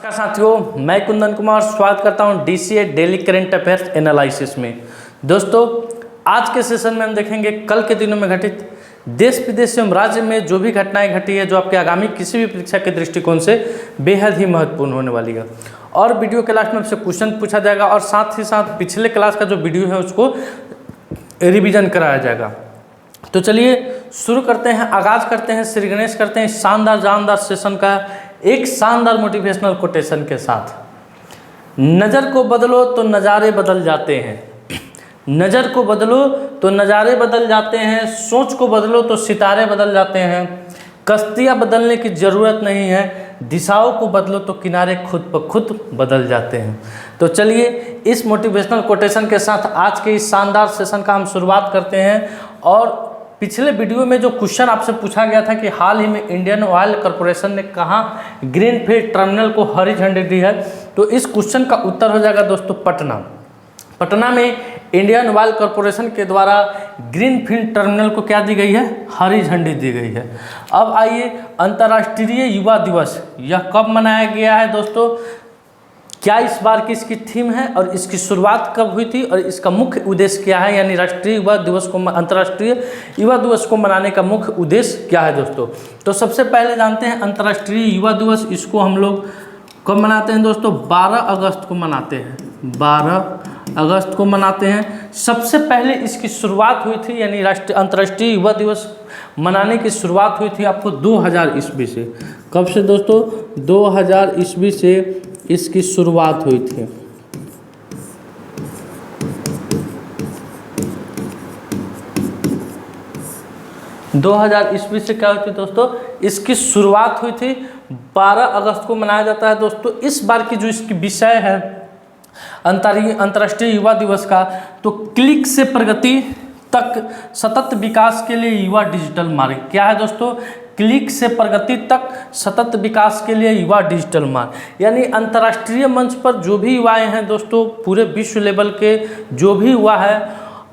नमस्कार साथियों, मैं कुंदन कुमार स्वागत करता हूं DCA daily current affairs analysis में। दोस्तों, आज के सेशन में हम देखेंगे कल के दिनों में घटित देश विदेश एवं राज्य में जो भी घटनाएं घटी है, जो आपके आगामी किसी भी परीक्षा के दृष्टिकोण से बेहद ही महत्वपूर्ण होने वाली है। और वीडियो के लास्ट में आपसे क्वेश्चन पूछा जाएगा और साथ ही साथ पिछले क्लास का जो वीडियो है उसको रिविजन कराया जाएगा। तो चलिए शुरू करते हैं, आगाज करते हैं, श्री गणेश करते हैं शानदार जानदार सेशन का एक शानदार मोटिवेशनल कोटेशन के साथ। नज़र को बदलो तो नज़ारे बदल जाते हैं, नज़र को बदलो तो नज़ारे बदल जाते हैं, सोच को बदलो तो सितारे बदल जाते हैं, कश्तियाँ बदलने की ज़रूरत नहीं है, दिशाओं को बदलो तो किनारे खुद ब खुद बदल जाते हैं। तो चलिए इस मोटिवेशनल कोटेशन के साथ आज के इस शानदार सेशन का हम शुरुआत करते हैं। और पिछले वीडियो में जो क्वेश्चन आपसे पूछा गया था कि हाल ही में इंडियन ऑयल कॉरपोरेशन ने कहाँ ग्रीनफील्ड टर्मिनल को हरी झंडी दी है, तो इस क्वेश्चन का उत्तर हो जाएगा दोस्तों पटना। पटना में इंडियन ऑयल कॉरपोरेशन के द्वारा ग्रीनफील्ड टर्मिनल को क्या दी गई है, हरी झंडी दी गई है। अब आइए, अंतर्राष्ट्रीय युवा दिवस यह कब मनाया गया है दोस्तों, क्या इस बार की इसकी थीम है और इसकी शुरुआत कब हुई थी और इसका मुख्य उद्देश्य क्या है, यानी राष्ट्रीय युवा दिवस को, अंतर्राष्ट्रीय युवा दिवस को मनाने का मुख्य उद्देश्य क्या है दोस्तों। तो सबसे पहले जानते हैं अंतर्राष्ट्रीय युवा दिवस, इसको हम लोग कब मनाते हैं दोस्तों, 12 अगस्त को मनाते हैं, 12 अगस्त को मनाते हैं। सबसे पहले इसकी शुरुआत हुई थी, यानी अंतर्राष्ट्रीय युवा दिवस मनाने की शुरुआत हुई थी आपको 2000 ईस्वी से। कब से दोस्तों, 2000 ईस्वी से इसकी शुरुआत हुई थी। दो हजार ईस्वी से क्या हुई थी दोस्तों, इसकी शुरुआत हुई थी, 12 अगस्त को मनाया जाता है दोस्तों। इस बार की जो इसकी विषय है अंतर्राष्ट्रीय युवा दिवस का, तो क्लिक से प्रगति तक सतत विकास के लिए युवा डिजिटल मार्ग। क्या है दोस्तों, क्लिक से प्रगति तक सतत विकास के लिए युवा डिजिटल मार्ग, यानी अंतर्राष्ट्रीय मंच पर जो भी युवाएं हैं दोस्तों, पूरे विश्व लेवल के जो भी युवा है,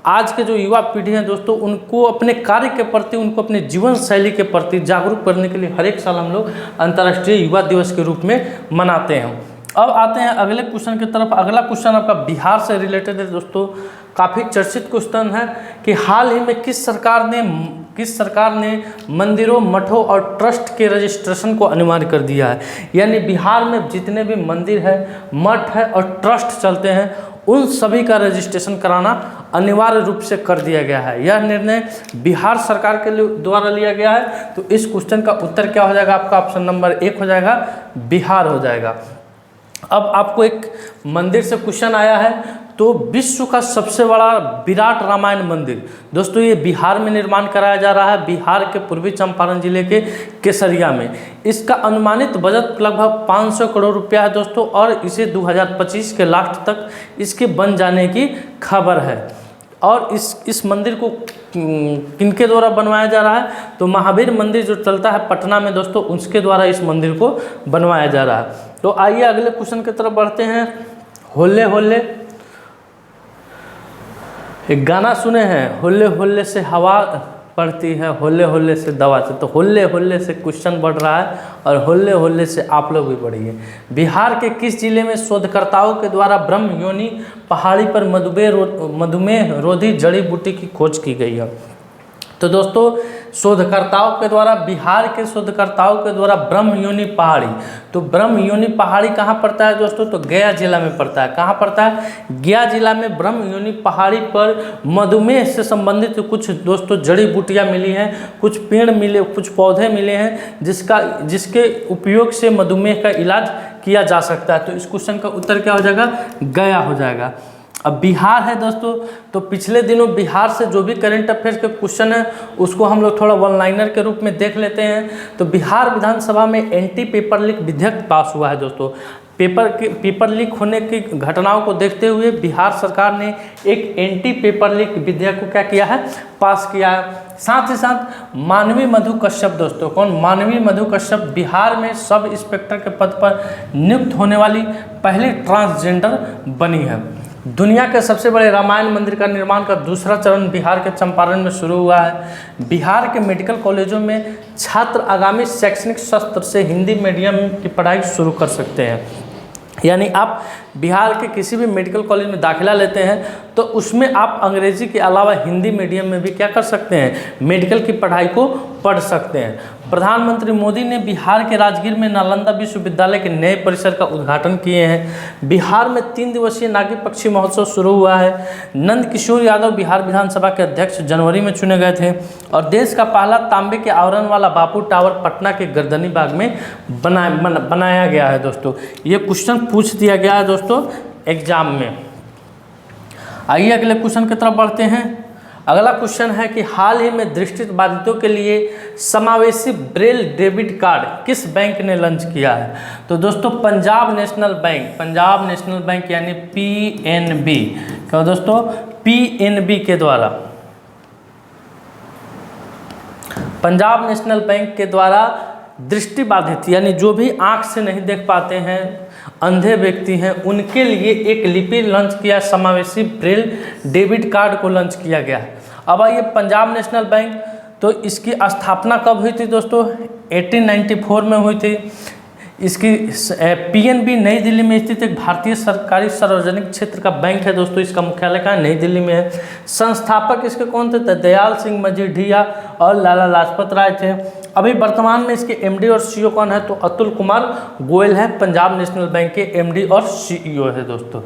आज के जो युवा पीढ़ी है दोस्तों, उनको अपने कार्य के प्रति, उनको अपने जीवन शैली के प्रति जागरूक करने के लिए हर एक साल हम लोग अंतर्राष्ट्रीय युवा दिवस के रूप में मनाते हैं। अब आते हैं अगले क्वेश्चन की तरफ। अगला क्वेश्चन आपका बिहार से रिलेटेड है दोस्तों, काफ़ी चर्चित क्वेश्चन है कि हाल ही में किस सरकार ने मंदिरों, मठों और ट्रस्ट के रजिस्ट्रेशन को अनिवार्य कर दिया है। यानी बिहार में जितने भी मंदिर है, मठ है और ट्रस्ट चलते हैं, उन सभी का रजिस्ट्रेशन कराना अनिवार्य रूप से कर दिया गया है। यह निर्णय बिहार सरकार के द्वारा लिया गया है। तो इस क्वेश्चन का उत्तर क्या हो जाएगा आपका, ऑप्शन नंबर 1 हो जाएगा, बिहार हो जाएगा। अब आपको एक मंदिर से क्वेश्चन आया है, तो विश्व का सबसे बड़ा विराट रामायण मंदिर दोस्तों ये बिहार में निर्माण कराया जा रहा है, बिहार के पूर्वी चंपारण जिले के केसरिया में। इसका अनुमानित बजट लगभग 500 करोड़ रुपया है दोस्तों, और इसे 2025 के लास्ट तक इसके बन जाने की खबर है। और इस मंदिर को किनके द्वारा बनवाया जा रहा है, तो महावीर मंदिर जो चलता है पटना में दोस्तों, उसके द्वारा इस मंदिर को बनवाया जा रहा है। तो आइए अगले क्वेश्चन की तरफ बढ़ते हैं। होले होले, एक गाना सुने हैं, होले होले से हवा पड़ती है, होले होले से दवा से। तो होले होले से क्वेश्चन बढ़ रहा है और होले होले से आप लोग भी बढ़िए। बिहार के किस जिले में शोधकर्ताओं के द्वारा ब्रह्म योनि पहाड़ी पर मधुमेह रोधी जड़ी बूटी की खोज की गई है। तो दोस्तों शोधकर्ताओं के द्वारा, बिहार के शोधकर्ताओं के द्वारा ब्रह्म योनि पहाड़ी, तो ब्रह्म योनि पहाड़ी कहाँ पड़ता है दोस्तों, तो गया जिला में पड़ता है। कहाँ पड़ता है, गया जिला में ब्रह्म योनि पहाड़ी पर मधुमेह से संबंधित कुछ दोस्तों जड़ी बूटियाँ मिली हैं, कुछ पेड़ मिले, कुछ पौधे मिले हैं, जिसके उपयोग से मधुमेह का इलाज किया जा सकता है। तो इस क्वेश्चन का उत्तर क्या हो जाएगा, गया हो जाएगा। अब बिहार है दोस्तों, तो पिछले दिनों बिहार से जो भी करंट अफेयर्स के क्वेश्चन है उसको हम लोग थोड़ा वन लाइनर के रूप में देख लेते हैं। तो बिहार विधानसभा में एंटी पेपर लीक विधेयक पास हुआ है दोस्तों। पेपर लीक होने की घटनाओं को देखते हुए बिहार सरकार ने एक एंटी पेपर लीक विधेयक को क्या किया है, पास किया है। साथ ही साथ मानवी मधु कश्यप दोस्तों, कौन, मानवी मधु कश्यप बिहार में सब इंस्पेक्टर के पद पर नियुक्त होने वाली पहली ट्रांसजेंडर बनी है। दुनिया के सबसे बड़े रामायण मंदिर का निर्माण का दूसरा चरण बिहार के चंपारण में शुरू हुआ है। बिहार के मेडिकल कॉलेजों में छात्र आगामी शैक्षणिक सत्र से हिंदी मीडियम की पढ़ाई शुरू कर सकते हैं। यानी आप बिहार के किसी भी मेडिकल कॉलेज में दाखिला लेते हैं तो उसमें आप अंग्रेजी के अलावा हिंदी मीडियम में भी क्या कर सकते हैं, मेडिकल की पढ़ाई को पढ़ सकते हैं। प्रधानमंत्री मोदी ने बिहार के राजगीर में नालंदा विश्वविद्यालय के नए परिसर का उद्घाटन किए हैं। बिहार में 3 दिवसीय नागी पक्षी महोत्सव शुरू हुआ है। नंद किशोर यादव बिहार विधानसभा के अध्यक्ष जनवरी में चुने गए थे। और देश का पहला तांबे के आवरण वाला बापू टावर पटना के गर्दनी बाग में बनाया गया है। दोस्तों ये क्वेश्चन पूछ दिया गया है दोस्तों एग्जाम में। आइए अगले क्वेश्चन की तरफ बढ़ते हैं। अगला क्वेश्चन है कि हाल ही में दृष्टिबाधितों के लिए समावेशी ब्रेल डेबिट कार्ड किस बैंक ने लॉन्च किया है? तो दोस्तों पंजाब नेशनल बैंक यानी पीएनबी, क्या दोस्तों, पीएनबी के द्वारा, पंजाब नेशनल बैंक के द्वारा दृष्टिबाधित यानी जो भी आंख से नहीं देख पाते हैं, अंधे व्यक्ति हैं, उनके लिए एक लिपि लॉन्च किया, समावेशी ब्रेल डेबिट कार्ड को लॉन्च किया गया है। अब आइए पंजाब नेशनल बैंक, तो इसकी स्थापना कब हुई थी दोस्तों? 1894 में हुई थी। इसकी पीएनबी नई दिल्ली में स्थित एक भारतीय सरकारी सार्वजनिक क्षेत्र का बैंक है दोस्तों। इसका मुख्यालय कहाँ, नई दिल्ली में है। संस्थापक इसके कौन थे? दयाल सिंह मजीठिया और लाला लाजपत राय थे। अभी वर्तमान में इसके एमडी और सीईओ कौन है? तो अतुल कुमार गोयल है, पंजाब नेशनल बैंक के एमडी और सीईओ है दोस्तों।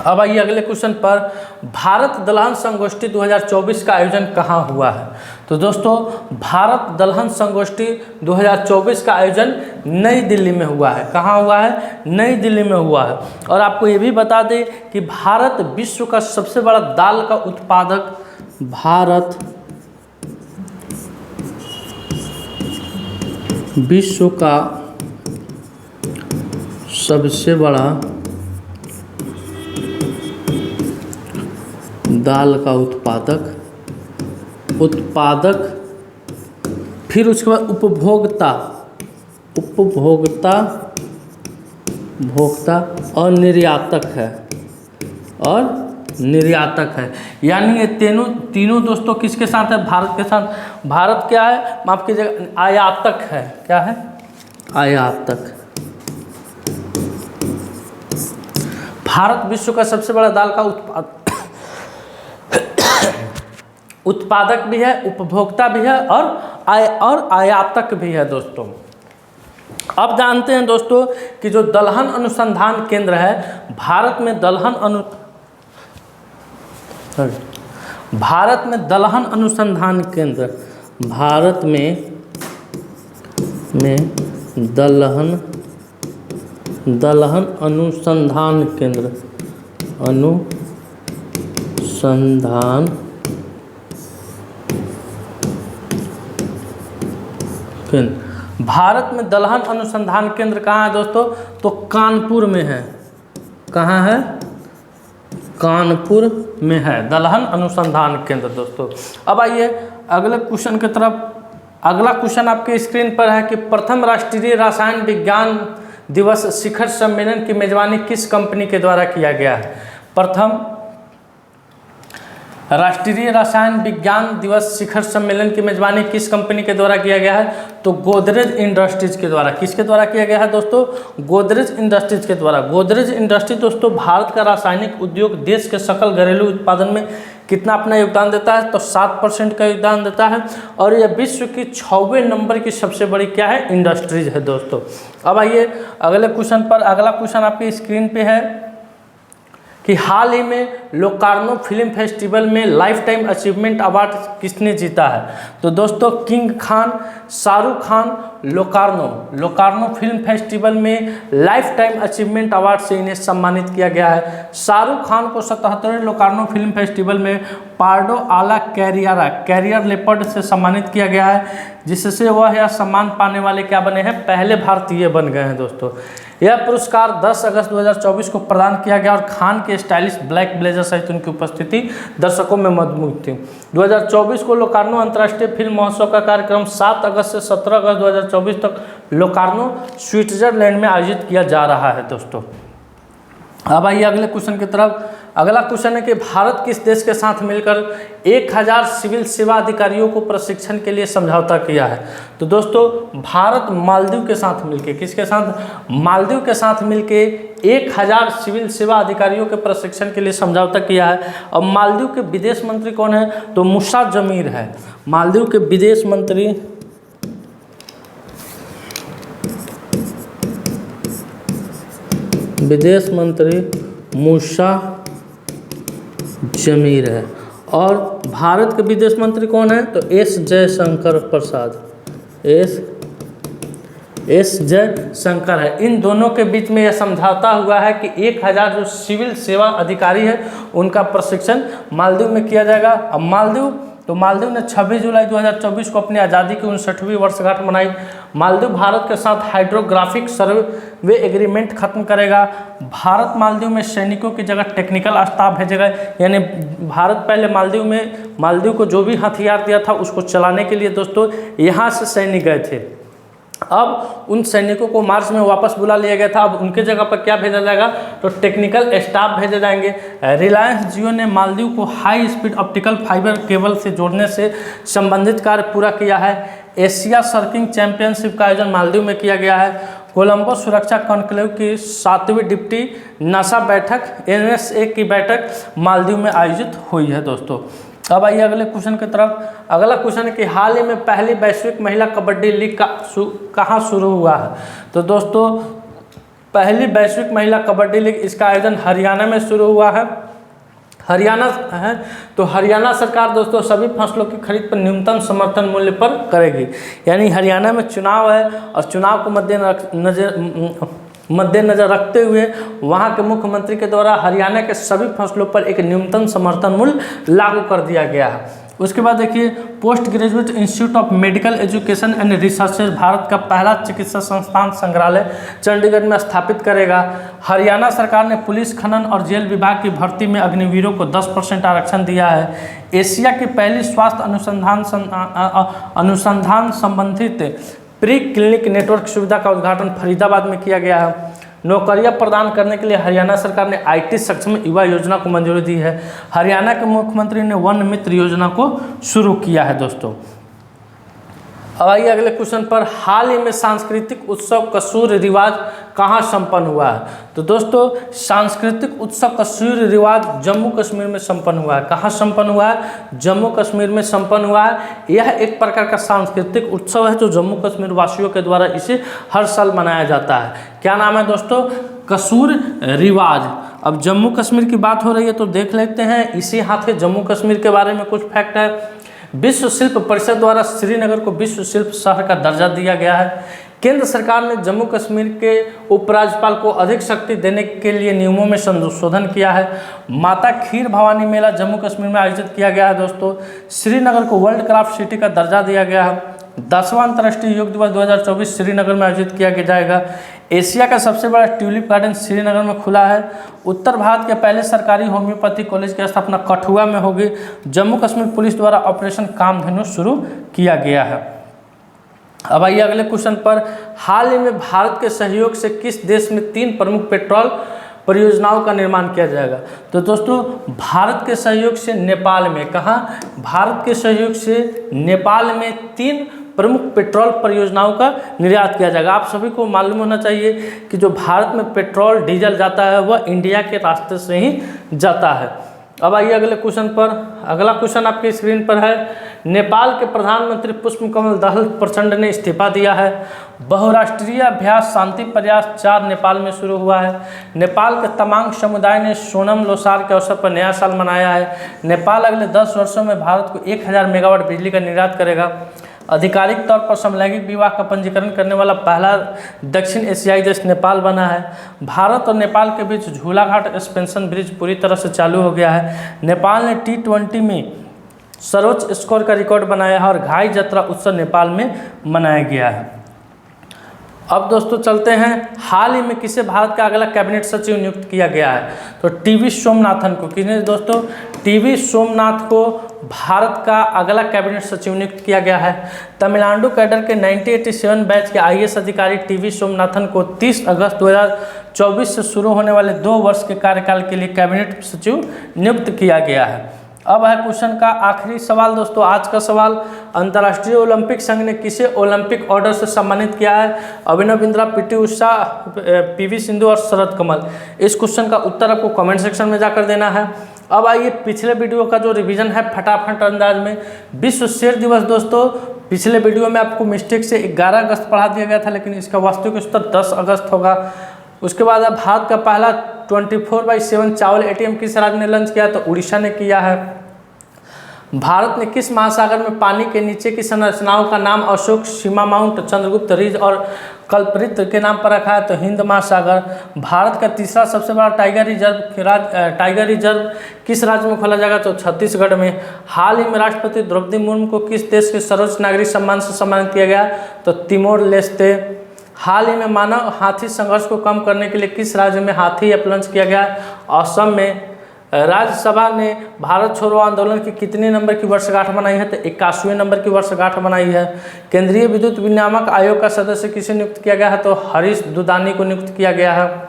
अब आइए अगले क्वेश्चन पर, भारत दलहन संगोष्ठी 2024 का आयोजन कहाँ हुआ है? तो दोस्तों भारत दलहन संगोष्ठी 2024 का आयोजन नई दिल्ली में हुआ है। कहाँ हुआ है? नई दिल्ली में हुआ है। और आपको ये भी बता दें कि भारत विश्व का सबसे बड़ा दाल का उत्पादक, भारत विश्व का सबसे बड़ा दाल का उत्पादक, फिर उसके बाद उपभोक्ता और निर्यातक है। यानी ये तीनों दोस्तों किसके साथ है? भारत के साथ। भारत क्या है? माफ कीजिएगा, आयातक है। क्या है? आयातक। भारत विश्व का सबसे बड़ा दाल का उत्पादक भी है, उपभोक्ता भी है और आयातक भी है दोस्तों। अब जानते हैं दोस्तों कि जो दलहन अनुसंधान केंद्र है, भारत में दलहन अनुसंधान केंद्र, भारत में दलहन अनुसंधान केंद्र, भारत में दलहन अनुसंधान केंद्र कहाँ है दोस्तों? तो कानपुर में है। कहाँ है? कानपुर में है दलहन अनुसंधान केंद्र दोस्तों। अब आइए अगले क्वेश्चन की तरफ। अगला क्वेश्चन आपके स्क्रीन पर है कि प्रथम राष्ट्रीय रसायन विज्ञान दिवस शिखर सम्मेलन की मेजबानी किस कंपनी के द्वारा किया गया है? प्रथम राष्ट्रीय रसायन विज्ञान दिवस शिखर सम्मेलन की मेजबानी किस कंपनी के द्वारा किया गया है? तो गोदरेज इंडस्ट्रीज के द्वारा। किसके द्वारा किया गया है दोस्तों? गोदरेज इंडस्ट्रीज के द्वारा। गोदरेज इंडस्ट्री दोस्तों भारत का रासायनिक उद्योग देश के सकल घरेलू उत्पादन में कितना अपना योगदान देता है? तो 7% का योगदान देता है। और यह विश्व की 6वें नंबर की सबसे बड़ी क्या है? इंडस्ट्रीज है दोस्तों। अब आइए अगले क्वेश्चन पर। अगला क्वेश्चन आपकी स्क्रीन पे है कि हाल ही में लोकार्नो फिल्म फेस्टिवल में लाइफ टाइम अचीवमेंट अवार्ड किसने जीता है? तो दोस्तों king Khan, Shahrukh Khan, Locarno film festival में लाइफ टाइम अचीवमेंट अवार्ड से इन्हें सम्मानित किया गया है। शाहरुख खान को 77वें लोकार्नो फिल्म फेस्टिवल में पार्डो आला कैरियर लेपर्ड से सम्मानित किया गया है, जिससे वह यह सम्मान पाने वाले क्या बने हैं? पहले भारतीय बन गए हैं दोस्तों। यह पुरस्कार 10 अगस्त 2024 को प्रदान किया गया और खान के स्टाइलिश ब्लैक ब्लेजर सहित उनकी उपस्थिति दर्शकों में मदमूद थी। 2024 को लोकार्नो अंतर्राष्ट्रीय फिल्म महोत्सव का कार्यक्रम 7 अगस्त से 17 अगस्त 2024 तक लोकार्नो स्विट्जरलैंड में आयोजित किया जा रहा है दोस्तों। अब आइए अगले क्वेश्चन की तरफ। अगला क्वेश्चन है कि भारत किस देश के साथ मिलकर 1000 सिविल सेवा अधिकारियों को प्रशिक्षण के लिए समझौता किया है? तो दोस्तों भारत मालदीव के साथ मिलके, किसके साथ? मालदीव के साथ मिलके 1000 सिविल सेवा अधिकारियों के प्रशिक्षण के लिए समझौता किया है। अब मालदीव के विदेश मंत्री कौन है? तो मूसा जमीर है। मालदीव के विदेश मंत्री मूसा जमीर है। और भारत के विदेश मंत्री कौन है? तो एस जयशंकर प्रसाद, एस जयशंकर है। इन दोनों के बीच में यह समझौता हुआ है कि 1000 जो सिविल सेवा अधिकारी है उनका प्रशिक्षण मालदीव में किया जाएगा। अब मालदीव ने 26 जुलाई 2024 को अपनी आज़ादी की 59वीं वर्षगांठ मनाई। मालदीव भारत के साथ हाइड्रोग्राफिक सर्वे एग्रीमेंट खत्म करेगा। भारत मालदीव में सैनिकों की जगह टेक्निकल स्टाफ भेजेगा, यानी भारत पहले मालदीव को जो भी हथियार दिया था उसको चलाने के लिए दोस्तों यहाँ से सैनिक गए थे। अब उन सैनिकों को मार्च में वापस बुला लिया गया था। अब उनके जगह पर क्या भेजा जाएगा? तो टेक्निकल स्टाफ भेजे जाएंगे। रिलायंस जियो ने मालदीव को high speed optical fibre cable से जोड़ने से संबंधित कार्य पूरा किया है। एशिया सर्किंग चैंपियनशिप का आयोजन मालदीव में किया गया है। कोलंबो सुरक्षा कॉन्क्लेव की 7वीं डिप्टी नासा बैठक NSA की बैठक मालदीव में आयोजित हुई है दोस्तों। अब आइए अगले क्वेश्चन की तरफ। अगला क्वेश्चन है कि हाल ही में पहली वैश्विक महिला कबड्डी लीग कहाँ शुरू हुआ है? तो दोस्तों पहली वैश्विक महिला कबड्डी लीग, इसका आयोजन हरियाणा में शुरू हुआ है। हरियाणा है तो हरियाणा सरकार दोस्तों सभी फसलों की खरीद पर न्यूनतम समर्थन मूल्य पर करेगी। यानी हरियाणा में चुनाव है और चुनाव को मद्देनजर रखते हुए वहां के मुख्यमंत्री के द्वारा हरियाणा के सभी फसलों पर एक न्यूनतम समर्थन मूल्य लागू कर दिया गया है। उसके बाद देखिए post graduate institute of medical education and research Bharat का पहला चिकित्सा संस्थान संग्रहालय चंडीगढ़ में स्थापित करेगा। हरियाणा सरकार ने पुलिस, खनन और जेल विभाग की भर्ती में अग्निवीरों को 10% आरक्षण दिया है। एशिया की पहली स्वास्थ्य अनुसंधान संबंधित प्री क्लिनिक नेटवर्क सुविधा का उद्घाटन फरीदाबाद में किया गया है। नौकरियां प्रदान करने के लिए हरियाणा सरकार ने IT सक्षम युवा योजना को मंजूरी दी है। हरियाणा के मुख्यमंत्री ने वन मित्र योजना को शुरू किया है दोस्तों। अब आइए अगले क्वेश्चन पर। हाल ही में सांस्कृतिक उत्सव कसूर रिवाज कहाँ संपन्न हुआ है? तो दोस्तों सांस्कृतिक उत्सव कसूर रिवाज जम्मू कश्मीर में संपन्न हुआ है। कहाँ संपन्न हुआ है? जम्मू कश्मीर में संपन्न हुआ है। यह एक प्रकार का सांस्कृतिक उत्सव है जो जम्मू कश्मीर वासियों के द्वारा इसे हर साल मनाया जाता है। क्या नाम है दोस्तों? कसूर रिवाज। अब जम्मू कश्मीर की बात हो रही है तो देख लेते हैं इसी हाथ जम्मू कश्मीर के बारे में कुछ फैक्ट है। विश्व शिल्प परिषद द्वारा श्रीनगर को विश्व शिल्प शहर का दर्जा दिया गया है। केंद्र सरकार ने जम्मू कश्मीर के उपराज्यपाल को अधिक शक्ति देने के लिए नियमों में संशोधन किया है। माता खीर भवानी मेला जम्मू कश्मीर में आयोजित किया गया है दोस्तों। श्रीनगर को वर्ल्ड क्राफ्ट सिटी का दर्जा दिया गया है। 10वां अंतर्राष्ट्रीय योग दिवस 2024 श्रीनगर में आयोजित किया जाएगा। एशिया का सबसे बड़ा ट्यूलिप गार्डन श्रीनगर में खुला है। उत्तर भारत के पहले सरकारी होम्योपैथी कॉलेज की स्थापना कठुआ में होगी। जम्मू कश्मीर पुलिस द्वारा ऑपरेशन कामधेनु शुरू किया गया है। अब आइए अगले क्वेश्चन पर। हाल ही में भारत के सहयोग से किस देश में 3 प्रमुख पेट्रोल परियोजनाओं का निर्माण किया जाएगा? तो दोस्तों भारत के सहयोग से नेपाल में, कहाँ? भारत के सहयोग से नेपाल में 3 प्रमुख पेट्रोल परियोजनाओं का निर्यात किया जाएगा। आप सभी को मालूम होना चाहिए कि जो भारत में पेट्रोल डीजल जाता है वह इंडिया के रास्ते से ही जाता है। अब आइए अगले क्वेश्चन पर। अगला क्वेश्चन आपकी स्क्रीन पर है। नेपाल के प्रधानमंत्री पुष्पकमल दहल प्रचंड ने इस्तीफा दिया है। बहुराष्ट्रीय अभ्यास शांति प्रयास 4 नेपाल में शुरू हुआ है। नेपाल के तमांग समुदाय ने सोनम लोसार के अवसर पर नया साल मनाया है। नेपाल अगले 10 वर्षों में भारत को 1000 मेगावाट बिजली का निर्यात करेगा। आधिकारिक तौर पर समलैंगिक विवाह का पंजीकरण करने वाला पहला दक्षिण एशियाई देश नेपाल बना है। भारत और नेपाल के बीच झूलाघाट एक्सपेंशन ब्रिज पूरी तरह से चालू हो गया है। नेपाल ने T20 में सर्वोच्च स्कोर का रिकॉर्ड बनाया है और घाई जत्रा उत्सव नेपाल में मनाया गया है। अब दोस्तों चलते हैं, हाल ही में किसे भारत का अगला कैबिनेट सचिव नियुक्त किया गया है? तो टीवी सोमनाथन को। किसने दोस्तों? टीवी सोमनाथ को भारत का अगला कैबिनेट सचिव नियुक्त किया गया है। तमिलनाडु कैडर के 1987 बैच के IAS अधिकारी टीवी सोमनाथन को 30 अगस्त 2024 से शुरू होने वाले 2 वर्ष के कार्यकाल के लिए कैबिनेट सचिव नियुक्त किया गया है। अब है क्वेश्चन का आखिरी सवाल दोस्तों, आज का सवाल, अंतर्राष्ट्रीय ओलंपिक संघ ने किसे ओलंपिक ऑर्डर से सम्मानित किया है? अभिनव बिंद्रा, पीटी उषा, पीवी सिंधु और शरद कमल। इस क्वेश्चन का उत्तर आपको कमेंट सेक्शन में जाकर देना है। अब आइए पिछले वीडियो का जो रिवीजन है फटाफट अंदाज में। विश्व शेर दिवस दोस्तों, पिछले वीडियो में आपको मिस्टेक से 11 अगस्त पढ़ा दिया गया था, लेकिन इसका वास्तविक उत्तर 10 अगस्त होगा। उसके बाद अब भारत का पहला 24/7 चावल एटीएम किस राज्य ने लॉन्च किया? तो उड़ीसा ने किया है। भारत ने किस महासागर में पानी के नीचे की संरचनाओं का नाम अशोक, सीमा माउंट, चंद्रगुप्त रिज और कल्पवृत्त के नाम पर रखा है? तो हिंद महासागर। भारत का तीसरा सबसे बड़ा टाइगर रिजर्व किस राज्य में खोला जाएगा? तो छत्तीसगढ़ में। हाल ही में राष्ट्रपति द्रौपदी मुर्मू को किस देश के सर्वोच्च नागरिक सम्मान से सम्मानित किया गया? तो तिमोर लेस्ते। हाल ही में मानव हाथी संघर्ष को कम करने के लिए किस राज्य में हाथी ऐप लॉन्च किया गया? असम में। राज्यसभा ने भारत छोड़ो आंदोलन की कितने नंबर की वर्षगांठ मनाई है? तो 81वें नंबर की वर्षगांठ मनाई है। केंद्रीय विद्युत विनियामक आयोग का सदस्य किसे नियुक्त किया गया है? तो हरीश दुधानी को नियुक्त किया गया है।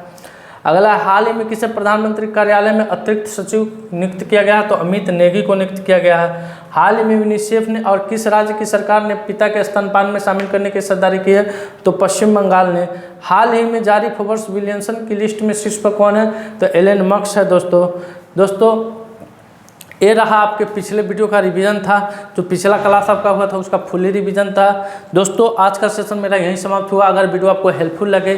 अगला, हाल ही में किसे प्रधानमंत्री कार्यालय में अतिरिक्त सचिव नियुक्त किया गया है? तो अमित नेगी को नियुक्त किया गया है। हाल ही में यूनिसेफ ने और किस राज्य की सरकार ने पिता के स्तनपान में शामिल करने की हिस्सेदारी की है? तो पश्चिम बंगाल ने। हाल ही में जारी फोर्ब्स बिलियनर की लिस्ट में शीर्ष पर कौन है? तो एलन मस्क है दोस्तों ये रहा आपके पिछले वीडियो का रिवीजन था। जो पिछला क्लास आपका हुआ था उसका फुली रिवीजन था। दोस्तों आज का सेशन मेरा यहीं समाप्त हुआ। अगर वीडियो आपको हेल्पफुल लगे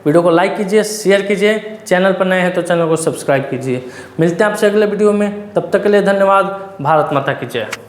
वीडियो को लाइक कीजिए, शेयर कीजिए, चैनल पर नए हैं तो चैनल को सब्सक्राइब कीजिए। मिलते हैं आपसे अगले वीडियो में, तब तक के लिए धन्यवाद। भारत माता की जय।